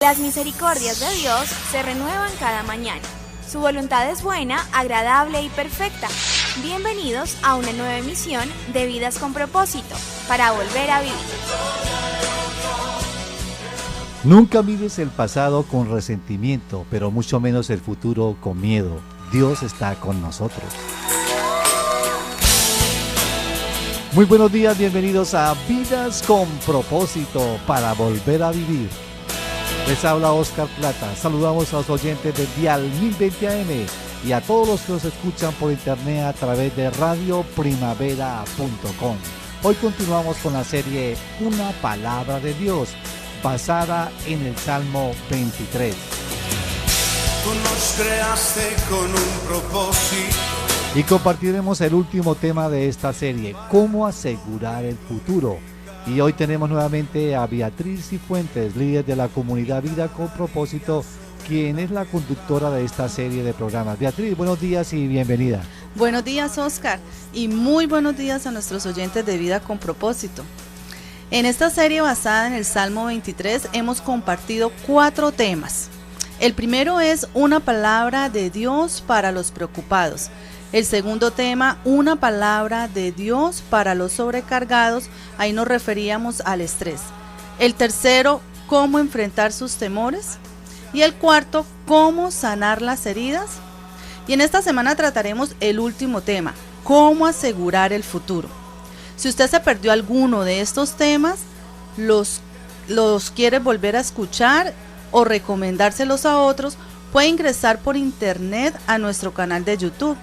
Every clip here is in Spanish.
Las misericordias de Dios se renuevan cada mañana. Su voluntad es buena, agradable y perfecta. Bienvenidos a una nueva emisión de Vidas con Propósito, para volver a vivir. Nunca mires el pasado con resentimiento, pero mucho menos el futuro con miedo. Dios está con nosotros. Muy buenos días, bienvenidos a Vidas con Propósito, para volver a vivir. Les habla Oscar Plata. Saludamos a los oyentes del Dial 1020 AM y a todos los que nos escuchan por internet a través de radioprimavera.com. Hoy continuamos con la serie Una Palabra de Dios, basada en el Salmo 23. Tú nos creaste con un propósito. Y compartiremos el último tema de esta serie, cómo asegurar el futuro. Y hoy tenemos nuevamente a Beatriz Cifuentes, líder de la comunidad Vida con Propósito, quien es la conductora de esta serie de programas. Beatriz, buenos días y bienvenida. Buenos días, Oscar, y muy buenos días a nuestros oyentes de Vida con Propósito. En esta serie basada en el Salmo 23 hemos compartido 4 temas. El primero es una palabra de Dios para los preocupados. El segundo tema, una palabra de Dios para los sobrecargados. Ahí nos referíamos al estrés. El tercero, cómo enfrentar sus temores. Y el cuarto, cómo sanar las heridas. Y en esta semana trataremos el último tema, cómo asegurar el futuro. Si usted se perdió alguno de estos temas, los quiere volver a escuchar o recomendárselos a otros, puede ingresar por internet a nuestro canal de YouTube,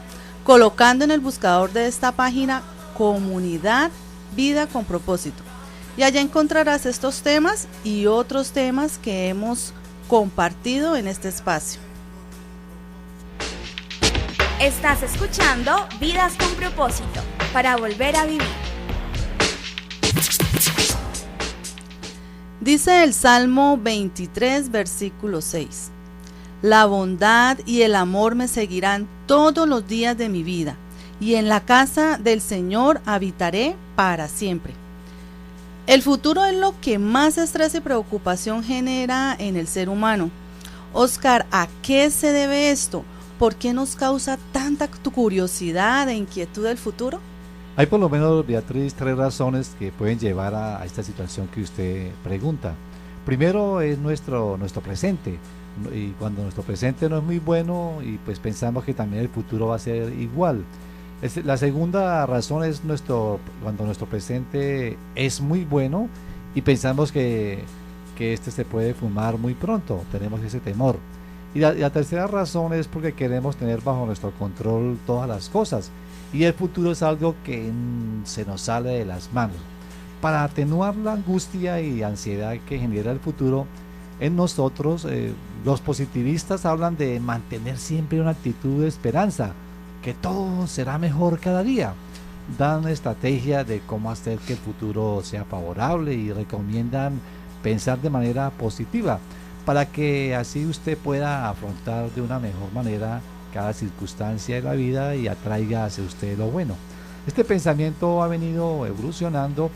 colocando en el buscador de esta página Comunidad Vida con Propósito. Y allá encontrarás estos temas y otros temas que hemos compartido en este espacio. Estás escuchando Vidas con Propósito, para volver a vivir. Dice el Salmo 23, versículo 6. La bondad y el amor me seguirán todos los días de mi vida, y en la casa del Señor habitaré para siempre. El futuro es lo que más estrés y preocupación genera en el ser humano. Oscar, ¿a qué se debe esto? ¿Por qué nos causa tanta curiosidad e inquietud el futuro? Hay por lo menos, Beatriz, 3 razones que pueden llevar a esta situación que usted pregunta. Primero es nuestro presente. Y cuando nuestro presente no es muy bueno, y pues pensamos que también el futuro va a ser igual. La segunda razón es cuando nuestro presente es muy bueno y pensamos que este se puede fumar muy pronto, tenemos ese temor. Y la tercera razón es porque queremos tener bajo nuestro control todas las cosas, y el futuro es algo que se nos sale de las manos. Para atenuar la angustia y ansiedad que genera el futuro en nosotros, los positivistas hablan de mantener siempre una actitud de esperanza, que todo será mejor cada día. Dan estrategia de cómo hacer que el futuro sea favorable y recomiendan pensar de manera positiva, para que así usted pueda afrontar de una mejor manera cada circunstancia de la vida y atraiga hacia usted lo bueno. Este pensamiento ha venido evolucionando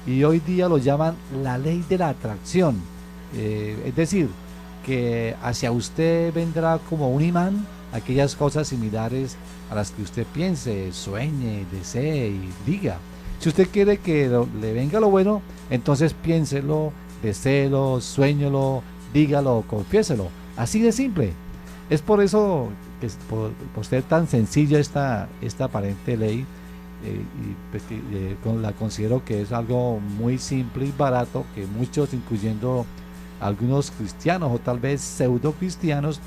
y hoy día lo llaman la ley de la atracción. Es decir, que hacia usted vendrá como un imán aquellas cosas similares a las que usted piense, sueñe, desee y diga. Si usted quiere que le venga lo bueno, entonces piénselo, deséelo, suéñelo, dígalo, confiéselo. Así de simple. Es por eso que por ser tan sencilla esta aparente ley, la considero que es algo muy simple y barato, que muchos, incluyendo algunos cristianos o tal vez pseudo cristianos,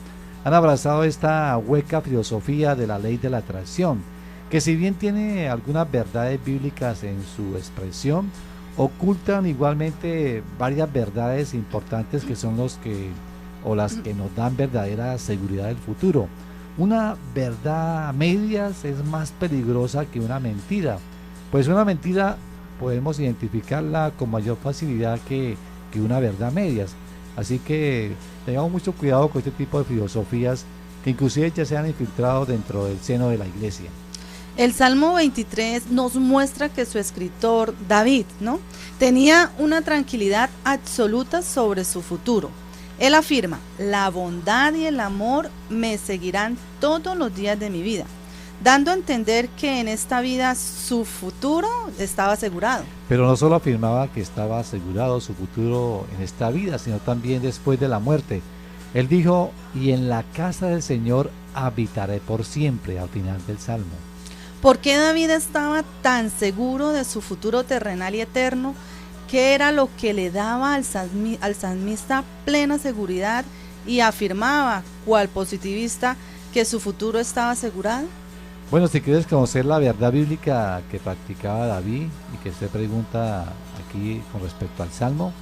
han abrazado esta hueca filosofía de la ley de la atracción, que si bien tiene algunas verdades bíblicas en su expresión, ocultan igualmente varias verdades importantes que son las que nos dan verdadera seguridad del futuro. Una verdad a medias es más peligrosa que una mentira, pues una mentira podemos identificarla con mayor facilidad que una verdad a medias. Así que tengamos mucho cuidado con este tipo de filosofías que inclusive ya se han infiltrado dentro del seno de la iglesia. El Salmo 23 nos muestra que su escritor, David, tenía una tranquilidad absoluta sobre su futuro. Él afirma, la bondad y el amor me seguirán todos los días de mi vida, dando a entender que en esta vida su futuro estaba asegurado. Pero no solo afirmaba que estaba asegurado su futuro en esta vida, sino también después de la muerte. Él dijo, y en la casa del Señor habitaré por siempre, al final del Salmo. ¿Por qué David estaba tan seguro de su futuro terrenal y eterno? ¿Qué era lo que le daba al salmista plena seguridad y afirmaba, cual positivista, que su futuro estaba asegurado? Bueno, si quieres conocer la verdad bíblica que practicaba David y que usted pregunta aquí con respecto al Salmo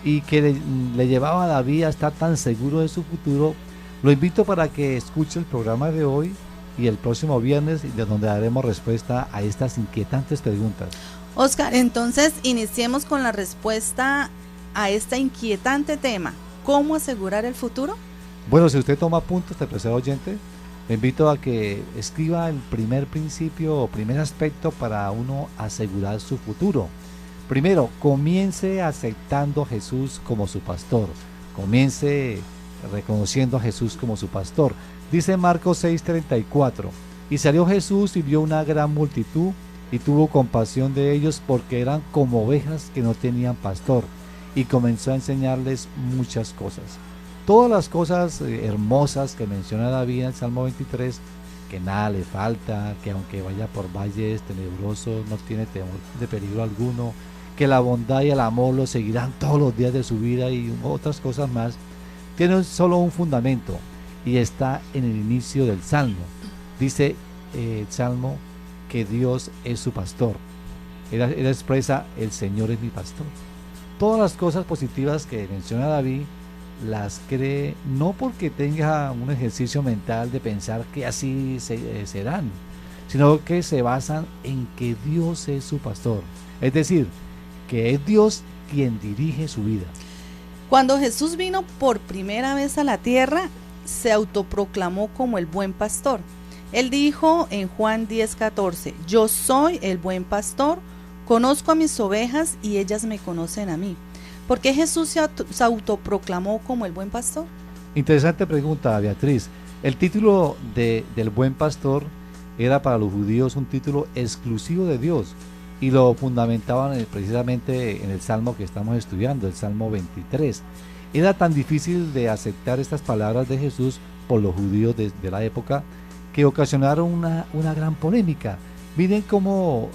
y que le llevaba a David a estar tan seguro de su futuro, lo invito para que escuche el programa de hoy y el próximo viernes, de donde daremos respuesta a estas inquietantes preguntas. Oscar, entonces iniciemos con la respuesta a este inquietante tema, ¿cómo asegurar el futuro? Bueno, si usted toma puntos, te apreciado oyente, le invito a que escriba el primer principio o primer aspecto para uno asegurar su futuro. Primero, comience aceptando a Jesús como su pastor, comience reconociendo a Jesús como su pastor. Dice Marcos 6:34, y salió Jesús y vio una gran multitud, y tuvo compasión de ellos porque eran como ovejas que no tenían pastor, y comenzó a enseñarles muchas cosas. Todas las cosas hermosas que menciona David en el Salmo 23, que nada le falta, que aunque vaya por valles tenebrosos no tiene temor de peligro alguno, que la bondad y el amor lo seguirán todos los días de su vida y otras cosas más, tiene solo un fundamento y está en el inicio del Salmo. Dice el Salmo que Dios es su pastor. Él expresa, el Señor es mi pastor. Todas las cosas positivas que menciona David las cree no porque tenga un ejercicio mental de pensar que así serán, sino que se basan en que Dios es su pastor. Es decir, que es Dios quien dirige su vida. Cuando Jesús vino por primera vez a la tierra, se autoproclamó como el buen pastor. Él dijo en Juan 10:14, yo soy el buen pastor, conozco a mis ovejas y ellas me conocen a mí. ¿Por qué Jesús se autoproclamó como el buen pastor? Interesante pregunta, Beatriz. El título del buen pastor era para los judíos un título exclusivo de Dios y lo fundamentaban precisamente en el Salmo que estamos estudiando, el Salmo 23. Era tan difícil de aceptar estas palabras de Jesús por los judíos de la época que ocasionaron una gran polémica. Miren cómo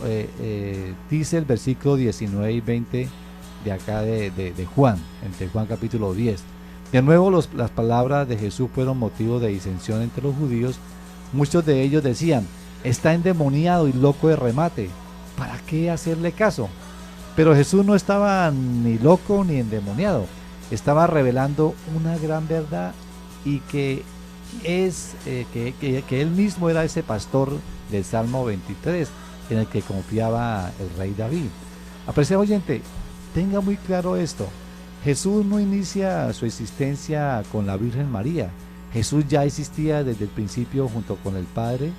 dice el versículo 19 y 20 de acá de Juan, entre Juan capítulo 10. De nuevo las palabras de Jesús fueron motivo de disensión entre los judíos. Muchos de ellos decían, está endemoniado y loco de remate, ¿para qué hacerle caso? Pero Jesús no estaba ni loco ni endemoniado, estaba revelando una gran verdad y que él mismo era ese pastor del Salmo 23 en el que confiaba el rey David. Apreciado oyente, tenga muy claro esto, Jesús no inicia su existencia con la Virgen María, Jesús ya existía desde el principio junto con el Padre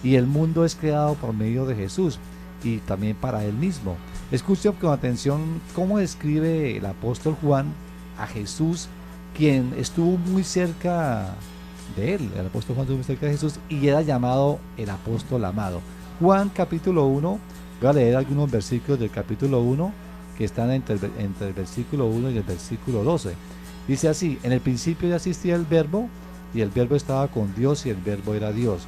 y el mundo es creado por medio de Jesús y también para él mismo. Escuchen con atención cómo describe el apóstol Juan a Jesús, quien estuvo muy cerca de él. El apóstol Juan estuvo muy cerca de Jesús y era llamado el apóstol amado. Juan capítulo 1, voy a leer algunos versículos del capítulo 1 que están entre el versículo 1 y el versículo 12. Dice así, en el principio ya existía el verbo y el verbo estaba con Dios y el verbo era Dios.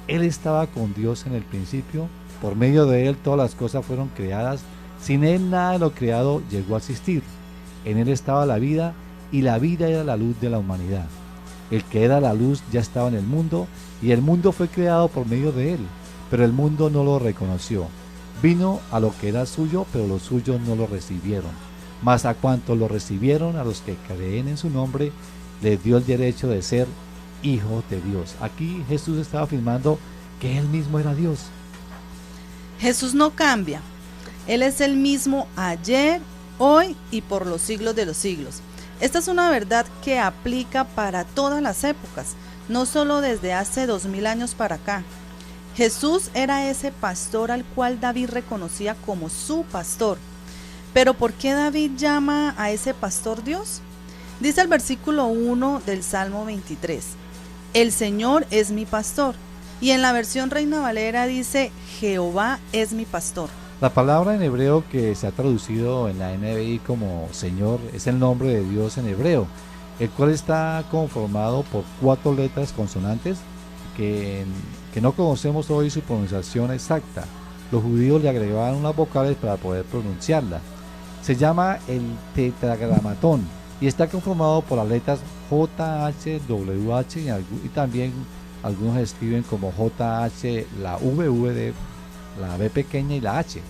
Él estaba con Dios en el principio, por medio de él todas las cosas fueron creadas, sin él nada de lo creado llegó a existir. En él estaba la vida y la vida era la luz de la humanidad. El que era la luz ya estaba en el mundo y el mundo fue creado por medio de él, pero el mundo no lo reconoció. Vino a lo que era suyo, pero los suyos no lo recibieron. Mas a cuantos lo recibieron, a los que creen en su nombre, les dio el derecho de ser hijos de Dios. Aquí Jesús estaba afirmando que él mismo era Dios. Jesús no cambia. Él es el mismo ayer, hoy y por los siglos de los siglos. Esta es una verdad que aplica para todas las épocas, no solo desde hace 2000 años para acá. Jesús era ese pastor al cual David reconocía como su pastor. Pero ¿por qué David llama a ese pastor Dios? Dice el versículo 1 del Salmo 23, el Señor es mi pastor. Y en la versión Reina Valera dice, Jehová es mi pastor. La palabra en hebreo que se ha traducido en la NBI como Señor es el nombre de Dios en hebreo, el cual está conformado por 4 letras consonantes que no conocemos hoy su pronunciación exacta. Los judíos le agregaban unas vocales para poder pronunciarla. Se llama el tetragramatón y está conformado por las letras JH, WH y también algunos escriben como JH, la VV, la B pequeña y la H.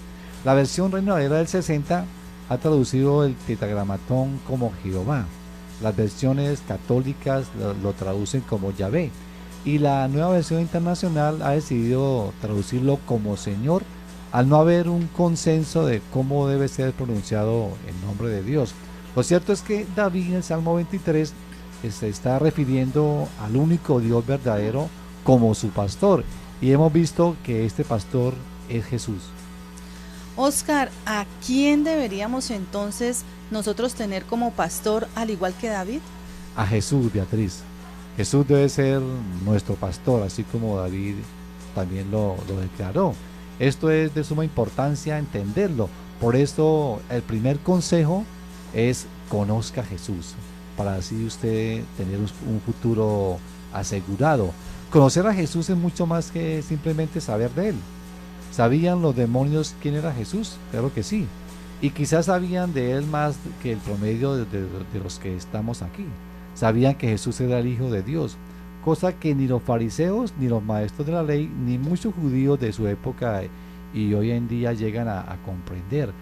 La versión Reina Valera del 60 ha traducido el tetragramatón como Jehová. Las versiones católicas lo traducen como Yahvé. Y la nueva versión internacional ha decidido traducirlo como Señor, al no haber un consenso de cómo debe ser pronunciado el nombre de Dios. Lo cierto es que David en el Salmo 23 se está refiriendo al único Dios verdadero como su pastor, y hemos visto que este pastor es Jesús. Oscar, ¿a quién deberíamos entonces nosotros tener como pastor al igual que David? A Jesús, Beatriz. Jesús debe ser nuestro pastor, así como David también lo declaró. Esto es de suma importancia entenderlo. Por eso el primer consejo es conozca a Jesús, para así usted tener un futuro asegurado. Conocer a Jesús es mucho más que simplemente saber de él. ¿Sabían los demonios quién era Jesús? Claro que sí. Y quizás sabían de él más que el promedio de los que estamos aquí. Sabían que Jesús era el Hijo de Dios, cosa que ni los fariseos, ni los maestros de la ley, ni muchos judíos de su época y hoy en día llegan a comprender.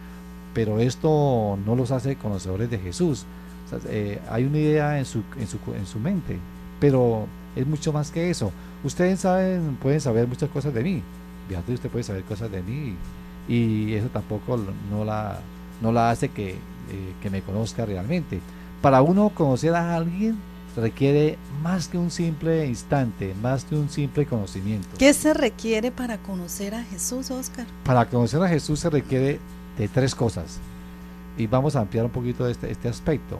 Pero esto no los hace conocedores de Jesús. O sea, hay una idea en su mente, pero es mucho más que eso. Ustedes pueden saber muchas cosas de mí. Beatriz, usted puede saber cosas de mí y eso tampoco no la hace que me conozca realmente. Para uno conocer a alguien requiere más que un simple instante, más que un simple conocimiento. ¿Qué se requiere para conocer a Jesús, Oscar? Para conocer a Jesús se requiere de 3 cosas y vamos a ampliar un poquito este aspecto.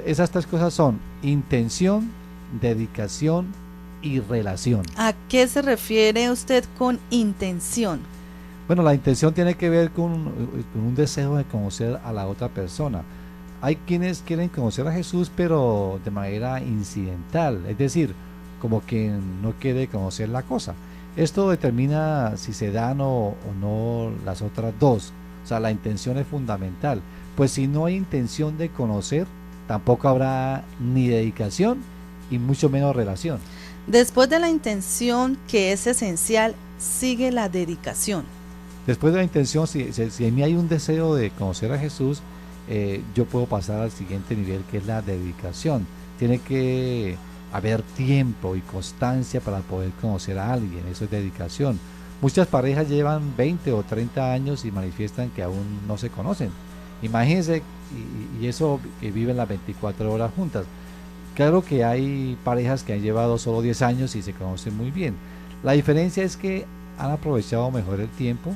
Esas 3 cosas son intención, dedicación y relación. ¿A qué se refiere usted con intención? Bueno, la intención tiene que ver con un deseo de conocer a la otra persona. Hay quienes quieren conocer a Jesús pero de manera incidental, es decir, como quien no quiere conocer la cosa. Esto determina si se dan o no las otras 2. O sea, la intención es fundamental, pues si no hay intención de conocer, tampoco habrá ni dedicación y mucho menos relación. Después de la intención, que es esencial, sigue la dedicación. Después de la intención, si en mí hay un deseo de conocer a Jesús, yo puedo pasar al siguiente nivel, que es la dedicación. Tiene que haber tiempo y constancia para poder conocer a alguien, eso es dedicación. Muchas parejas llevan 20 o 30 años y manifiestan que aún no se conocen. Imagínense, y eso que viven las 24 horas juntas. Claro que hay parejas que han llevado solo 10 años y se conocen muy bien. La diferencia es que han aprovechado mejor el tiempo,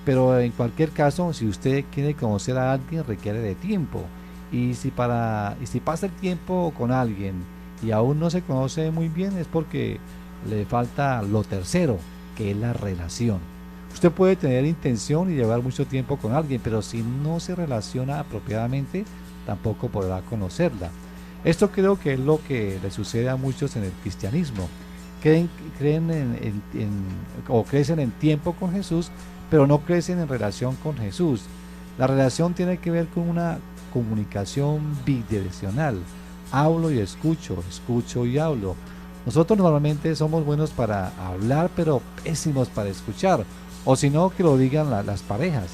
pero en cualquier caso, si usted quiere conocer a alguien, requiere de tiempo. Y si pasa el tiempo con alguien y aún no se conoce muy bien, es porque le falta lo tercero, que es la relación. Usted puede tener intención y llevar mucho tiempo con alguien, pero si no se relaciona apropiadamente, tampoco podrá conocerla. Esto creo que es lo que le sucede a muchos en el cristianismo. Crecen en tiempo con Jesús, pero no crecen en relación con Jesús. La relación tiene que ver con una comunicación bidireccional. Hablo y escucho, escucho y hablo. Nosotros normalmente somos buenos para hablar, pero pésimos para escuchar. O si no, que lo digan las parejas,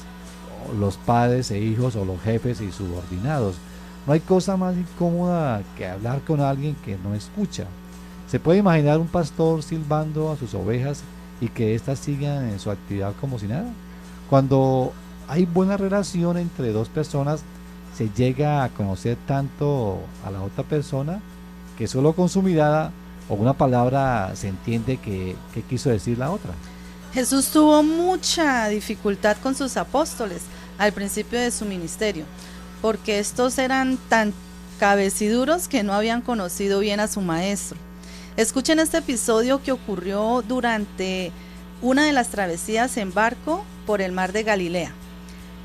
los padres e hijos, o los jefes y subordinados. No hay cosa más incómoda que hablar con alguien que no escucha. Se puede imaginar un pastor silbando a sus ovejas y que éstas sigan en su actividad como si nada. Cuando hay buena relación entre 2 personas, se llega a conocer tanto a la otra persona que solo con su mirada o una palabra se entiende qué quiso decir la otra. Jesús tuvo mucha dificultad con sus apóstoles al principio de su ministerio, porque estos eran tan cabeciduros que no habían conocido bien a su maestro. Escuchen este episodio que ocurrió durante una de las travesías en barco por el mar de Galilea.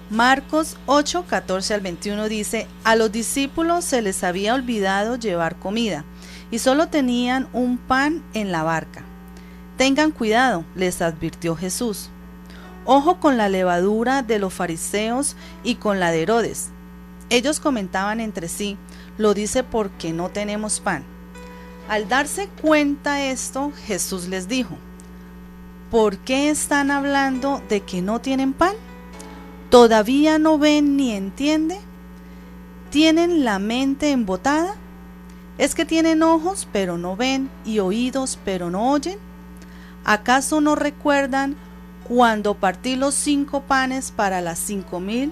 Marcos 8, 14 al 21 dice: a los discípulos se les había olvidado llevar comida y solo tenían un pan en la barca. Tengan cuidado, les advirtió Jesús. Ojo con la levadura de los fariseos y con la de Herodes. Ellos comentaban entre sí: lo dice porque no tenemos pan. Al darse cuenta esto, Jesús les dijo: ¿por qué están hablando de que no tienen pan? ¿Todavía no ven ni entienden? ¿Tienen la mente embotada? ¿Es que tienen ojos pero no ven y oídos pero no oyen? ¿Acaso no recuerdan cuando partí los 5 panes para las 5,000?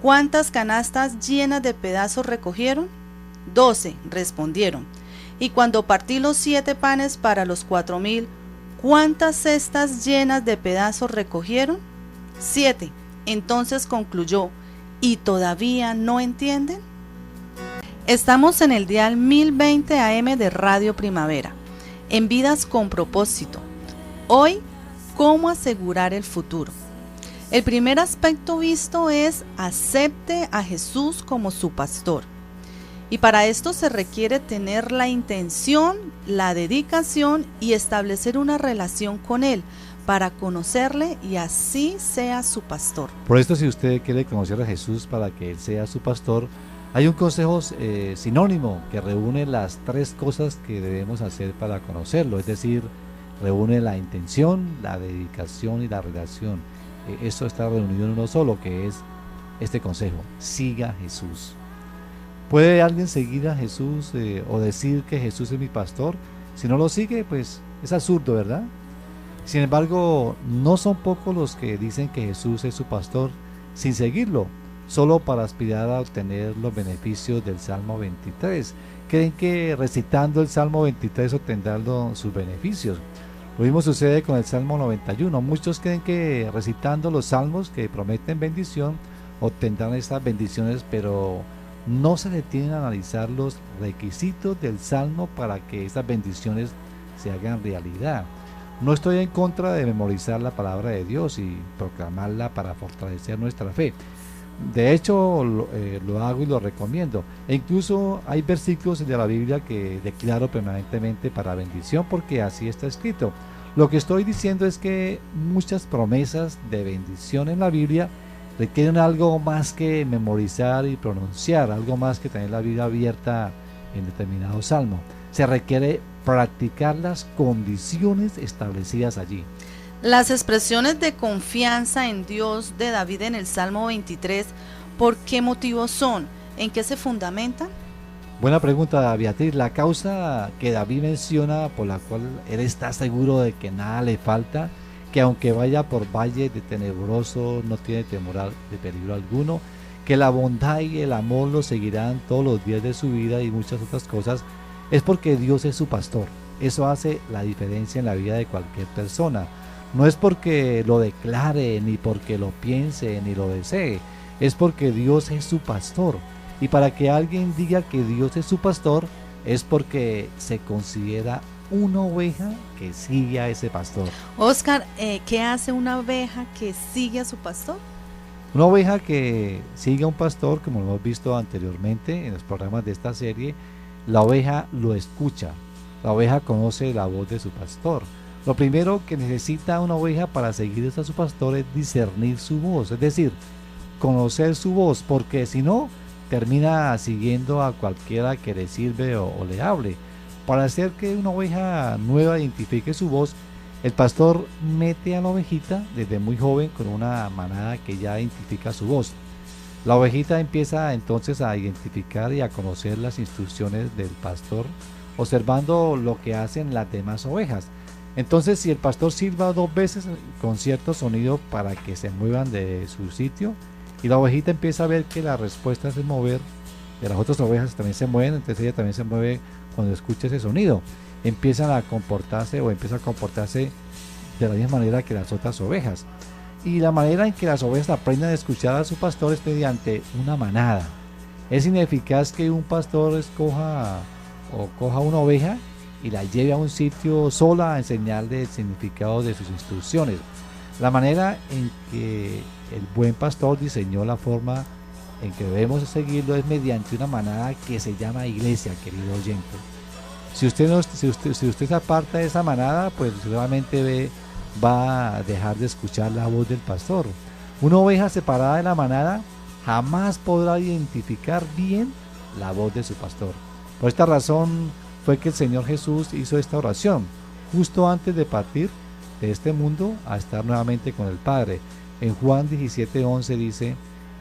¿Cuántas canastas llenas de pedazos recogieron? 12, respondieron. Y cuando partí los 7 panes para los 4,000, ¿cuántas cestas llenas de pedazos recogieron? 7. Entonces concluyó: ¿y todavía no entienden? Estamos en el dial 1020 AM de Radio Primavera, en Vidas con Propósito. Hoy, ¿cómo asegurar el futuro? El primer aspecto visto es: acepte a Jesús como su pastor. Y para esto se requiere tener la intención, la dedicación y establecer una relación con Él para conocerle y así sea su pastor. Por esto, si usted quiere conocer a Jesús para que Él sea su pastor, hay un consejo sinónimo que reúne las 3 cosas que debemos hacer para conocerlo, es decir, reúne la intención, la dedicación y la relación. Esto está reunido en uno solo, que es este consejo: siga a Jesús. ¿Puede alguien seguir a Jesús o decir que Jesús es mi pastor? Si no lo sigue, pues es absurdo, ¿verdad? Sin embargo, no son pocos los que dicen que Jesús es su pastor sin seguirlo, solo para aspirar a obtener los beneficios del Salmo 23. Creen que recitando el Salmo 23 obtendrán sus beneficios. Lo mismo sucede con el Salmo 91. Muchos creen que recitando los salmos que prometen bendición obtendrán estas bendiciones, pero no se detienen a analizar los requisitos del Salmo para que estas bendiciones se hagan realidad. No estoy en contra de memorizar la palabra de Dios y proclamarla para fortalecer nuestra fe. De hecho, lo hago y lo recomiendo. E incluso hay versículos de la Biblia que declaro permanentemente para bendición, porque así está escrito. Lo que estoy diciendo es que muchas promesas de bendición en la Biblia requieren algo más que memorizar y pronunciar, algo más que tener la Biblia abierta en determinado salmo. Se requiere practicar las condiciones establecidas allí. Las expresiones de confianza en Dios de David en el Salmo 23, ¿por qué motivos son? ¿En qué se fundamentan? Buena pregunta, Beatriz. La causa que David menciona, por la cual él está seguro de que nada le falta, que aunque vaya por valle de tenebroso no tiene temor de peligro alguno, que la bondad y el amor lo seguirán todos los días de su vida y muchas otras cosas, es porque Dios es su pastor. Eso hace la diferencia en la vida de cualquier persona. No es porque lo declare, ni porque lo piense, ni lo desee. Es porque Dios es su pastor. Y para que alguien diga que Dios es su pastor, es porque se considera una oveja que sigue a ese pastor. Oscar, ¿qué hace una oveja que sigue a su pastor? Una oveja que sigue a un pastor, como lo hemos visto anteriormente en los programas de esta serie, la oveja lo escucha. La oveja conoce la voz de su pastor. Lo primero que necesita una oveja para seguir a su pastor es discernir su voz, es decir, conocer su voz, porque si no, termina siguiendo a cualquiera que le sirve o le hable. Para hacer que una oveja nueva identifique su voz, el pastor mete a la ovejita desde muy joven con una manada que ya identifica su voz. La ovejita empieza entonces a identificar y a conocer las instrucciones del pastor, observando lo que hacen las demás ovejas. Entonces, si el pastor silba 2 veces con cierto sonido para que se muevan de su sitio, y la ovejita empieza a ver que la respuesta es el mover de las otras ovejas también se mueven, entonces ella también se mueve cuando escucha ese sonido. Empieza a comportarse de la misma manera que las otras ovejas. Y la manera en que las ovejas aprendan a escuchar a su pastor es mediante una manada. Es ineficaz que un pastor coja una oveja y la lleve a un sitio sola a enseñarle el significado de sus instrucciones. La manera en que el buen pastor diseñó la forma en que debemos seguirlo es mediante una manada que se llama iglesia, querido oyente. Si usted se aparta de esa manada, pues seguramente va a dejar de escuchar la voz del pastor. Una oveja separada de la manada jamás podrá identificar bien la voz de su pastor. Por esta razón fue que el Señor Jesús hizo esta oración justo antes de partir de este mundo a estar nuevamente con el Padre. En Juan 17:11 dice: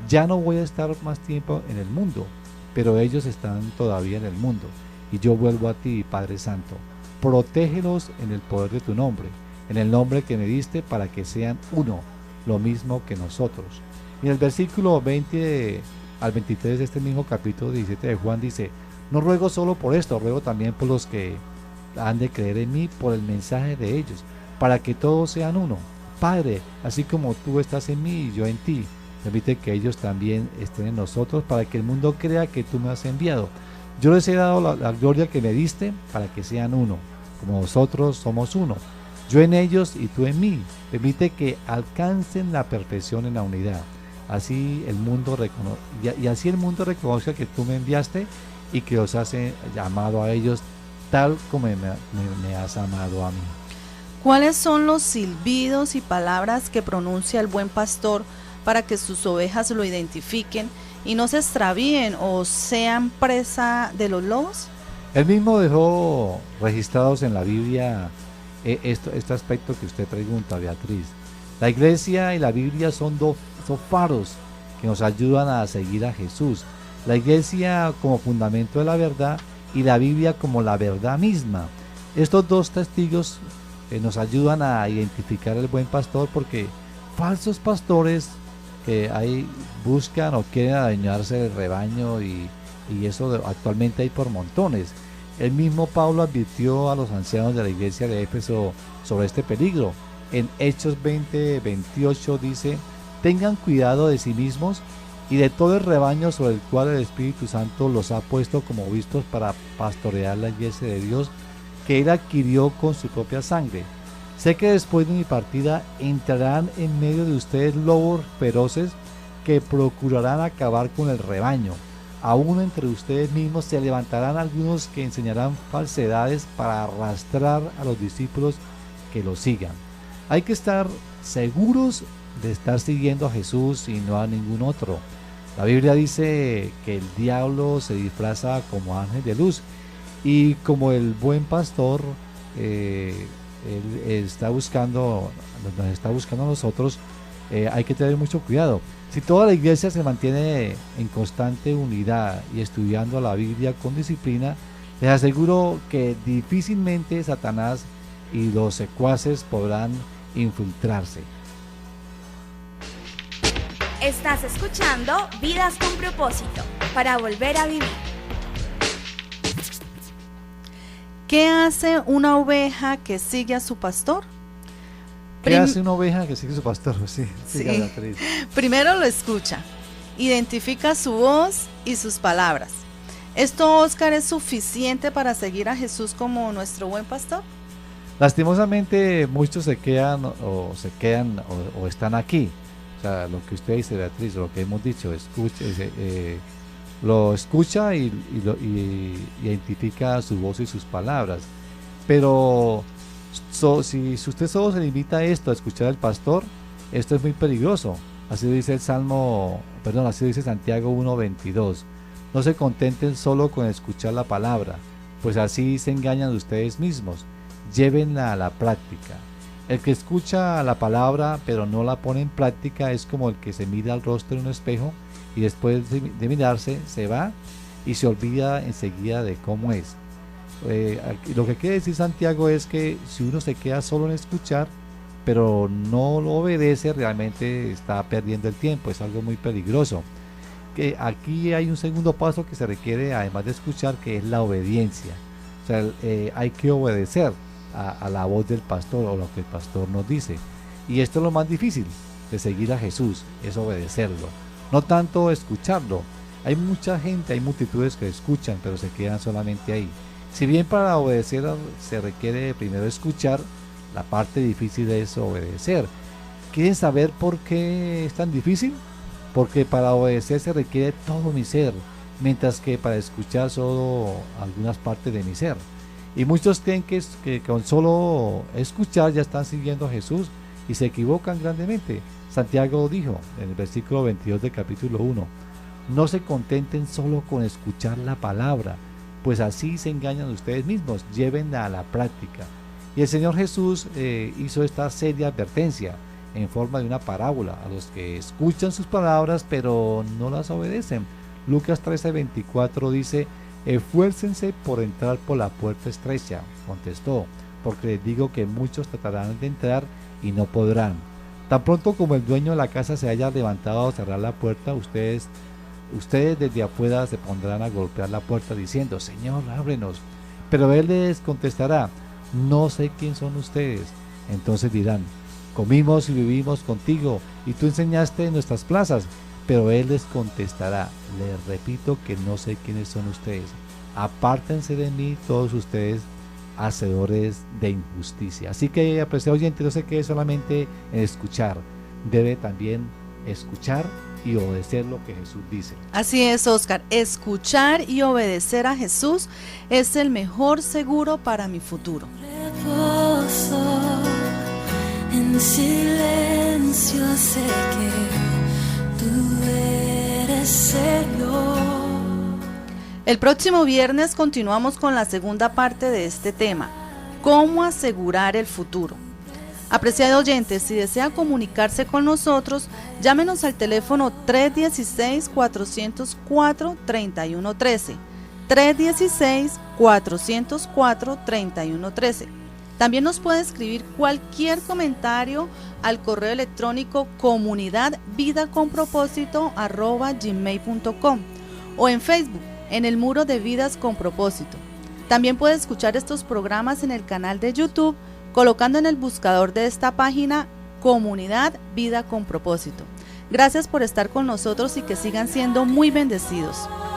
ya no voy a estar más tiempo en el mundo, pero ellos están todavía en el mundo, y yo vuelvo a ti, Padre Santo. Protégelos en el poder de tu nombre, en el nombre que me diste, para que sean uno, lo mismo que nosotros. Y en el versículo 20 al 23 de este mismo capítulo 17 de Juan dice: no ruego solo por esto, ruego también por los que han de creer en mí por el mensaje de ellos, para que todos sean uno. Padre, así como tú estás en mí y yo en ti, permite que ellos también estén en nosotros, para que el mundo crea que tú me has enviado. Yo les he dado la gloria que me diste, para que sean uno, como nosotros somos uno. Yo en ellos y tú en mí. Permite que alcancen la perfección en la unidad. Así el mundo así el mundo reconozca que tú me enviaste y que los has llamado a ellos tal como me has amado a mí. ¿Cuáles son los silbidos y palabras que pronuncia el buen pastor para que sus ovejas lo identifiquen y no se extravíen o sean presa de los lobos? Él mismo dejó registrados en la Biblia este aspecto que usted pregunta, Beatriz. La iglesia y la Biblia son dos faros que nos ayudan a seguir a Jesús. La iglesia como fundamento de la verdad y la Biblia como la verdad misma. Estos dos testigos nos ayudan a identificar el buen pastor, porque falsos pastores que buscan o quieren adueñarse del rebaño y eso actualmente hay por montones. El mismo Pablo advirtió a los ancianos de la iglesia de Éfeso sobre este peligro. En Hechos 20:28 dice: tengan cuidado de sí mismos y de todo el rebaño sobre el cual el Espíritu Santo los ha puesto como obispos para pastorear la iglesia de Dios que él adquirió con su propia sangre. Sé que después de mi partida entrarán en medio de ustedes lobos feroces que procurarán acabar con el rebaño. Aún entre ustedes mismos se levantarán algunos que enseñarán falsedades para arrastrar a los discípulos que los sigan. Hay que estar seguros de estar siguiendo a Jesús y no a ningún otro. La Biblia dice que el diablo se disfraza como ángel de luz, y como el buen pastor él nos está buscando a nosotros, hay que tener mucho cuidado. Si toda la iglesia se mantiene en constante unidad y estudiando la Biblia con disciplina, les aseguro que difícilmente Satanás y los secuaces podrán infiltrarse. Estás escuchando Vidas con Propósito, para volver a vivir. ¿Qué hace una oveja que sigue a su pastor? ¿Qué hace una oveja que sigue a su pastor? Sí. Primero lo escucha, identifica su voz y sus palabras. ¿Esto, Oscar, es suficiente para seguir a Jesús como nuestro buen pastor? Lastimosamente muchos se quedan o están aquí. O sea, lo que usted dice, Beatriz, lo que hemos dicho, lo escucha y identifica su voz y sus palabras. Pero si usted solo se limita a esto, a escuchar al pastor, esto es muy peligroso. Así dice Santiago 1:22. No se contenten solo con escuchar la palabra, pues así se engañan ustedes mismos. Llévenla a la práctica. El que escucha la palabra pero no la pone en práctica es como el que se mira al rostro en un espejo y después de mirarse se va y se olvida enseguida de cómo es. Lo que quiere decir Santiago es que si uno se queda solo en escuchar pero no lo obedece, realmente está perdiendo el tiempo. Es algo muy peligroso. Que aquí hay un segundo paso que se requiere, además de escuchar, que es la obediencia. O sea, hay que obedecer a la voz del pastor o lo que el pastor nos dice. Y esto es lo más difícil de seguir a Jesús, es obedecerlo, no tanto escucharlo. Hay mucha gente, hay multitudes que escuchan, pero se quedan solamente ahí. Si bien para obedecer se requiere primero escuchar, la parte difícil es obedecer. ¿Quieren saber por qué es tan difícil? Porque para obedecer se requiere todo mi ser, mientras que para escuchar solo algunas partes de mi ser. Y muchos creen que con solo escuchar ya están siguiendo a Jesús y se equivocan grandemente. Santiago dijo en el versículo 22 del capítulo 1, no se contenten solo con escuchar la palabra, pues así se engañan ustedes mismos, llévenla a la práctica. Y el Señor Jesús hizo esta seria advertencia en forma de una parábola a los que escuchan sus palabras pero no las obedecen. Lucas 13:24 dice, esfuércense por entrar por la puerta estrecha, contestó, porque les digo que muchos tratarán de entrar y no podrán. Tan pronto como el dueño de la casa se haya levantado a cerrar la puerta, ustedes desde afuera se pondrán a golpear la puerta diciendo, Señor, ábrenos. Pero él les contestará, no sé quién son ustedes. Entonces dirán, comimos y vivimos contigo y tú enseñaste en nuestras plazas. Pero él les contestará, les repito que no sé quiénes son ustedes. Apártense de mí todos ustedes, hacedores de injusticia. Así que, apreciado oyente, no se quede solamente en escuchar, debe también escuchar y obedecer lo que Jesús dice. Así es, Oscar, escuchar y obedecer a Jesús es el mejor seguro para mi futuro. Reposo, en silencio sé que tú eres Señor. El próximo viernes continuamos con la segunda parte de este tema, ¿cómo asegurar el futuro? Apreciado oyente, si desea comunicarse con nosotros, llámenos al teléfono 316-404-3113, 316-404-3113. También nos puede escribir cualquier comentario al correo electrónico comunidadvidaconpropósito@gmail.com o en Facebook, en el muro de Vidas con Propósito. También puede escuchar estos programas en el canal de YouTube, colocando en el buscador de esta página Comunidad Vida con Propósito. Gracias por estar con nosotros y que sigan siendo muy bendecidos.